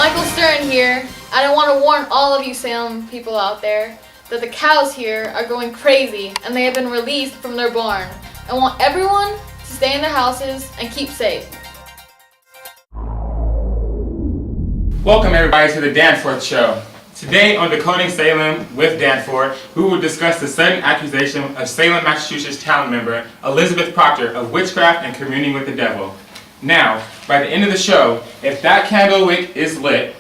Michael Stern here, and I want to warn all of you Salem people out there that the cows here are going crazy and they have been released from their barn. I want everyone to stay in their houses and keep safe. Welcome everybody to the Danforth Show. Today on Decoding Salem with Danforth, we will discuss the sudden accusation of Salem, Massachusetts town member Elizabeth Proctor of witchcraft and communing with the devil. Now, by the end of the show, if that candle wick is lit,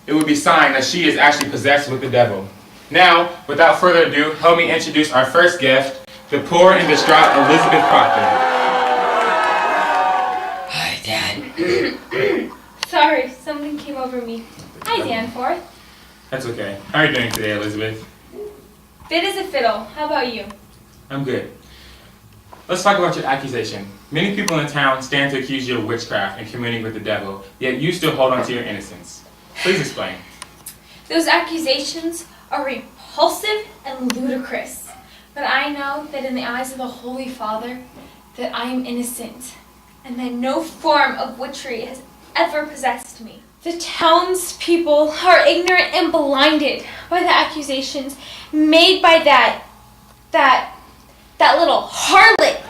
it would be sign that she is actually possessed with the devil. Now, without further ado, help me introduce our first guest, the poor and distraught Elizabeth Proctor. Hi, Dad. Sorry, something came over me. Hi, Danforth. That's okay. How are you doing today, Elizabeth? Fit as a fiddle. How about you? I'm good. Let's talk about your accusation. Many people in town stand to accuse you of witchcraft and communing with the devil, yet you still hold on to your innocence. Please explain. Those accusations are repulsive and ludicrous, but I know that in the eyes of the Holy Father that I am innocent and that no form of witchery has ever possessed me. The townspeople are ignorant and blinded by the accusations made by that little harlot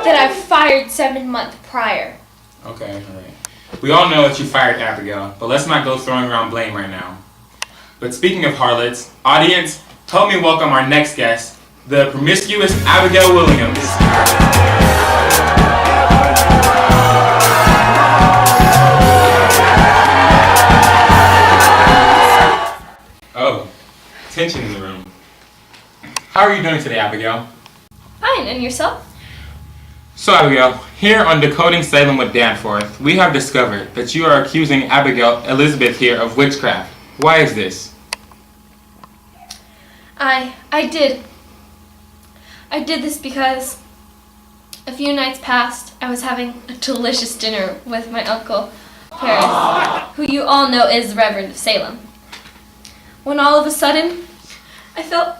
that I fired 7 months prior. Okay, alright. We all know that you fired Abigail, but let's not go throwing around blame right now. But speaking of harlots, audience, help me welcome our next guest, the promiscuous Abigail Williams. Oh, tension in the room. How are you doing today, Abigail? Fine, and yourself? So Abigail, here on Decoding Salem with Danforth, we have discovered that you are accusing Abigail Elizabeth here of witchcraft. Why is this? I did this because a few nights past I was having a delicious dinner with my uncle Paris, who you all know is the Reverend of Salem. When all of a sudden I felt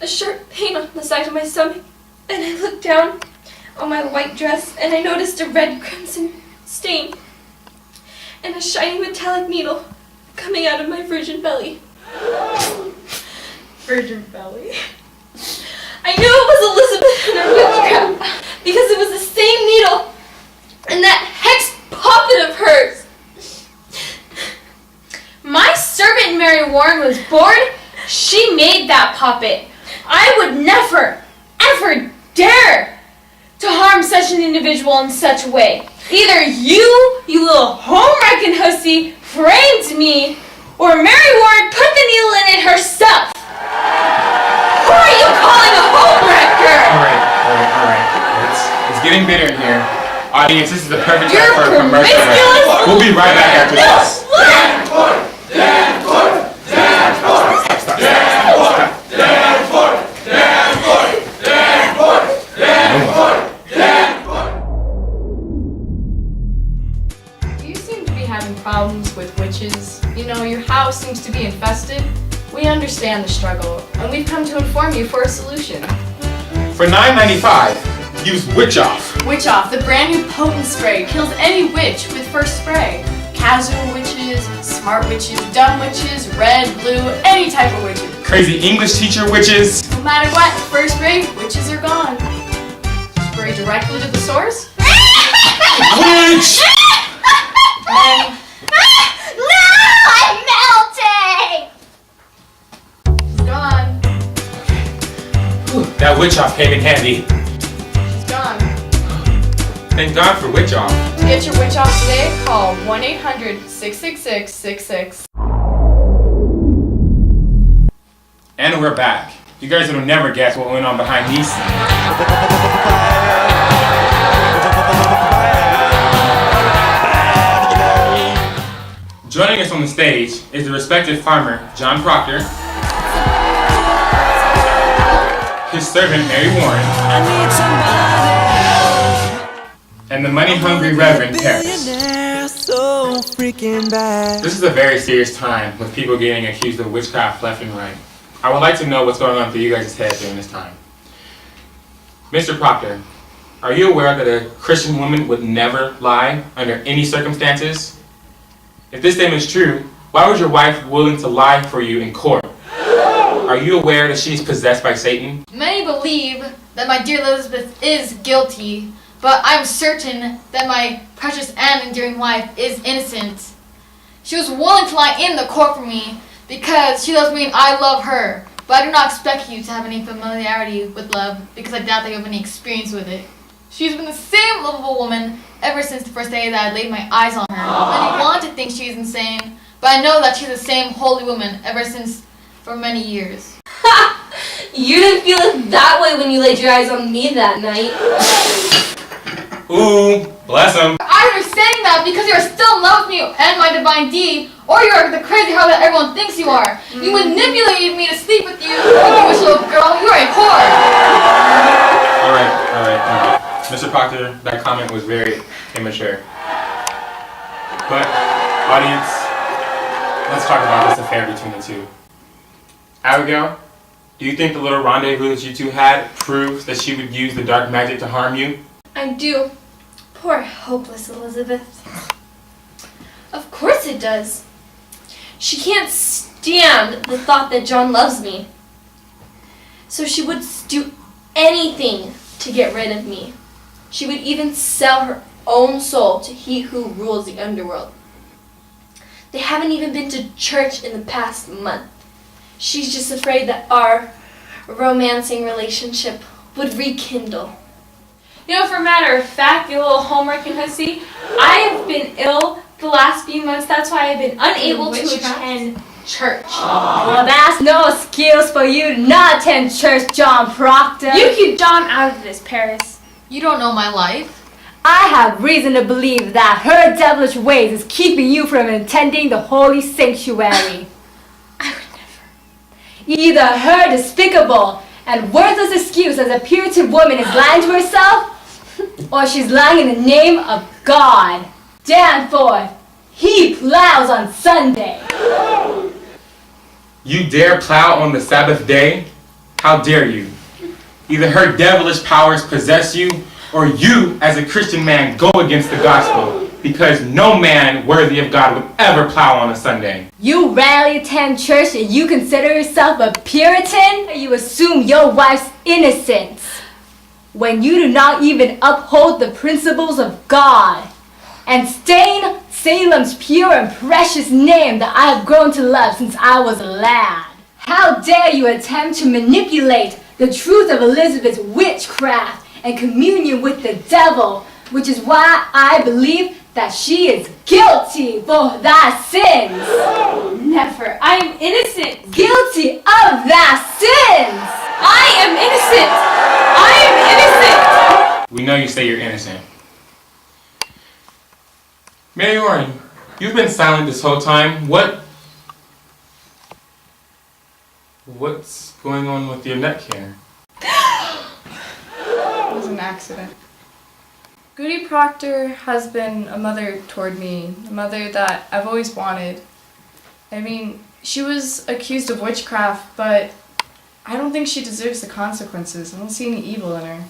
a sharp pain on the side of my stomach, and I looked down on my white dress and I noticed a red crimson stain and a shiny metallic needle coming out of my virgin belly. Virgin belly? I knew it was Elizabeth and her witchcraft because it was the same needle and that hex puppet of hers. My servant Mary Warren was bored. She made that puppet. I would never, ever dare to harm such an individual in such a way. Either you little home-wrecking hussy, framed me, or Mary Warren put the needle in it herself. Who are you calling a home-wrecker? Alright. It's getting bitter in here. Audience, this is the perfect You're time for a commercial break. We'll be right back after this. You seem to be having problems with witches. You know, your house seems to be infested. We understand the struggle, and we've come to inform you for a solution. For $9.95, use Witch Off. Witch Off, the brand new potent spray, kills any witch with first spray. Casual witches, smart witches, dumb witches, red, blue, any type of witches. Crazy English teacher witches. No matter what, first spray, witches are gone. Spray directly to the source. Witch! And I'm melting! it's gone. Whew, that Witch Off came in handy. She's gone. Thank God for Witch Off. To get your witch off today, call 1-800-666-66. And we're back. You guys will never guess what went on behind these scenes. Joining us on the stage is the respected farmer, John Proctor, his servant, Mary Warren, and the money-hungry Reverend Paris. This is a very serious time with people getting accused of witchcraft left and right. I would like to know what's going on through you guys' heads during this time. Mr. Proctor, are you aware that a Christian woman would never lie under any circumstances? If this statement is true, Why was your wife willing to lie for you in court? Are you aware that she's possessed by Satan? Many believe that my dear Elizabeth is guilty, but I'm certain that my precious and endearing wife is innocent. She was willing to lie in the court for me because she loves me and I love her. But I do not expect you to have any familiarity with love because I doubt that you have any experience with it. She's been the same lovable woman ever since the first day that I laid my eyes on her. Many want to think she's insane, but I know that she's the same holy woman ever since for many years. Ha! You didn't feel it that way when you laid your eyes on me that night. Ooh, bless him. Either you're saying that because you're still in love with me and my divine deed, or you're the crazy hoe that everyone thinks you are. You manipulated me to sleep with you, you wish little girl. You're a whore. All right. Mr. Proctor, that comment was very immature. But, audience, let's talk about this affair between the two. Abigail, do you think the little rendezvous that you two had proves that she would use the dark magic to harm you? I do. Poor hopeless Elizabeth. Of course it does. She can't stand the thought that John loves me. So she would do anything to get rid of me. She would even sell her own soul to he who rules the underworld. They haven't even been to church in the past month. She's just afraid that our romancing relationship would rekindle. You know, for a matter of fact, your little homework and hussy, I have been ill the last few months. That's why I've been unable to attend church. Well, that's no excuse for you to not attend church, John Proctor. You keep John out of this, Paris. You don't know my life. I have reason to believe that her devilish ways is keeping you from attending the holy sanctuary. I would never. Either her despicable and worthless excuse as a Puritan woman is lying to herself, or she's lying in the name of God. Danforth, he plows on Sunday. You dare plow on the Sabbath day? How dare you? Either her devilish powers possess you, or you, as a Christian man, go against the gospel, because no man worthy of God would ever plow on a Sunday. You rarely attend church and you consider yourself a Puritan, and you assume your wife's innocence, when you do not even uphold the principles of God, and stain Salem's pure and precious name that I have grown to love since I was a lad. How dare you attempt to manipulate the truth of Elizabeth's witchcraft and communion with the devil, which is why I believe that she is guilty for thy sins. Never. I am innocent. Guilty of thy sins. I am innocent. I am innocent. We know you say you're innocent. Mary Warren, you've been silent this whole time. What's going on with your neck here? It was an accident. Goody Proctor has been a mother toward me, a mother that I've always wanted. I mean, she was accused of witchcraft, but I don't think she deserves the consequences. I don't see any evil in her.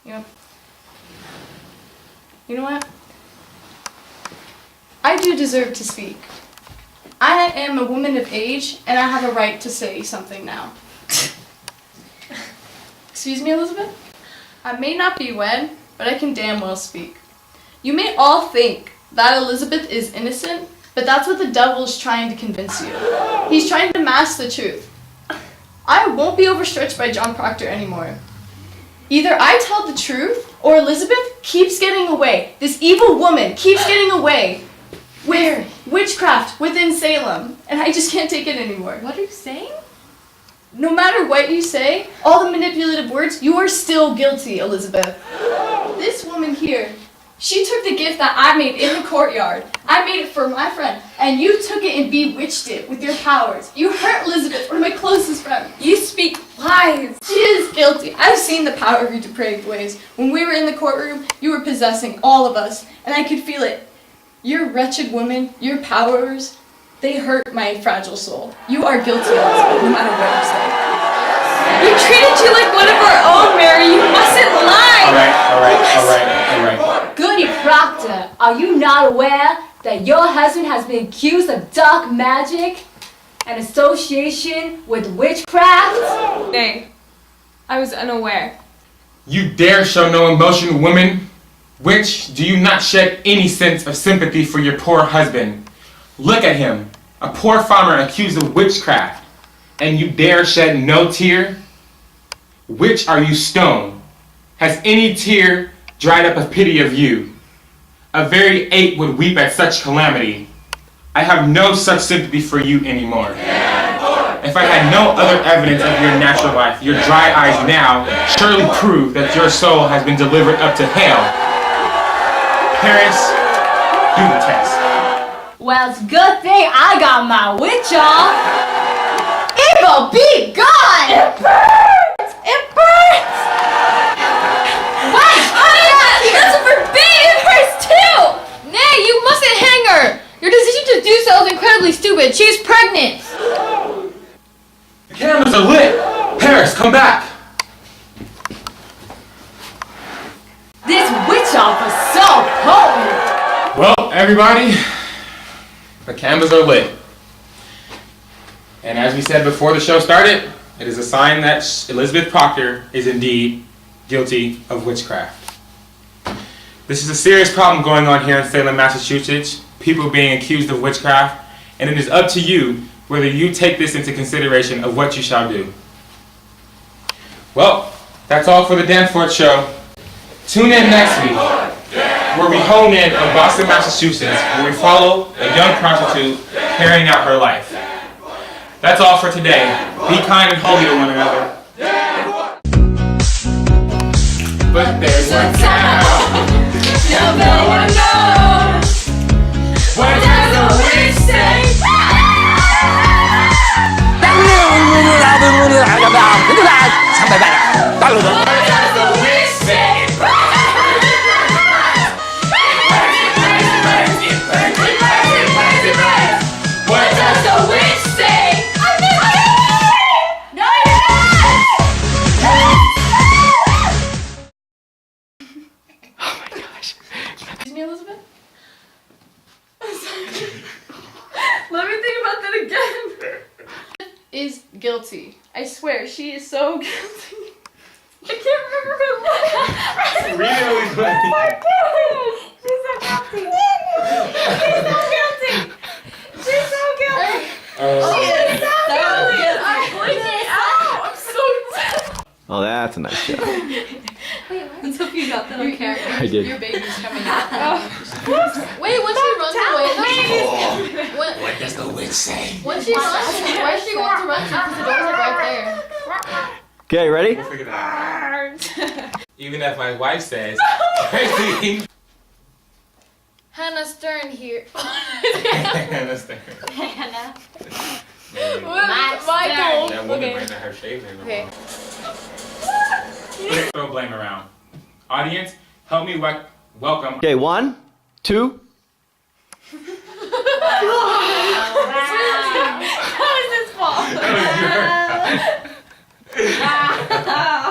Yep. You know what? I do deserve to speak. I am a woman of age, and I have a right to say something now. Excuse me, Elizabeth? I may not be wed, but I can damn well speak. You may all think that Elizabeth is innocent, but that's what the devil is trying to convince you. He's trying to mask the truth. I won't be overstretched by John Proctor anymore. Either I tell the truth, or Elizabeth keeps getting away. This evil woman keeps getting away with witchcraft within Salem, and I just can't take it anymore. What are you saying? No matter what you say, all the manipulative words, you are still guilty, Elizabeth. This woman here, she took the gift that I made in the courtyard. I made it for my friend, and you took it and bewitched it with your powers. You hurt Elizabeth, one of my closest friends. You speak lies. She is guilty. I've seen the power of your depraved ways. When we were in the courtroom, you were possessing all of us, and I could feel it. Your wretched woman, your powers, they hurt my fragile soul. You are guilty, Elizabeth, no matter what you say. We treated you like one of our own, Mary. You mustn't lie. Alright. Goody Proctor, are you not aware that your husband has been accused of dark magic and association with witchcraft? Nay, I was unaware. You dare show no emotion, woman? Witch, do you not shed any sense of sympathy for your poor husband? Look at him, a poor farmer accused of witchcraft, and you dare shed no tear? Witch, are you stone? Has any tear dried up of pity of you? A very ape would weep at such calamity. I have no such sympathy for you anymore. If I had no other evidence of your natural life, your dry eyes now surely prove that your soul has been delivered up to hell. Parents, do the test. Well, it's a good thing I got my witch off. Evil be gone! It burns! It burns! Wait! That's forbidden! It hurts too! Nay, you mustn't hang her! Your decision to do so is incredibly stupid. She's pregnant! The cameras are lit! Paris, come back! This witch off was so potent! Well, everybody, the cameras are lit. And as we said before the show started, it is a sign that Elizabeth Proctor is indeed guilty of witchcraft. This is a serious problem going on here in Salem, Massachusetts, people being accused of witchcraft, and it is up to you whether you take this into consideration of what you shall do. Well, that's all for the Danforth Show. Tune in next week, where we hone in on Boston, Massachusetts, where we follow a young prostitute carrying out her life. That's all for today. Be kind and holy to one another. But there's one town no one knows. What does the witch say? Excuse me, Elizabeth? I'm sorry. Let me think about that again. Is guilty. I swear, she is so guilty. I can't remember her name. Really good. Oh my gosh. She's so guilty. She's so guilty. She's so guilty. She is so guilty. I'm blanking out. I'm so upset. Oh, that's a nice show. Let's hope you got that on camera. I did. Your baby's coming out. Wait, when she runs away though? What does the witch say? When she runs, where's she going to run to? Because the door's like right there. Okay, ready? We'll figure that out. Even if my wife says, crazy. Hannah Stern here. Hannah Stern. Hannah. Michael. That woman might not have shaved in a Okay. while. Throw blame around. Audience, help me welcome. Okay, 1, 2. How is this fault? That was your-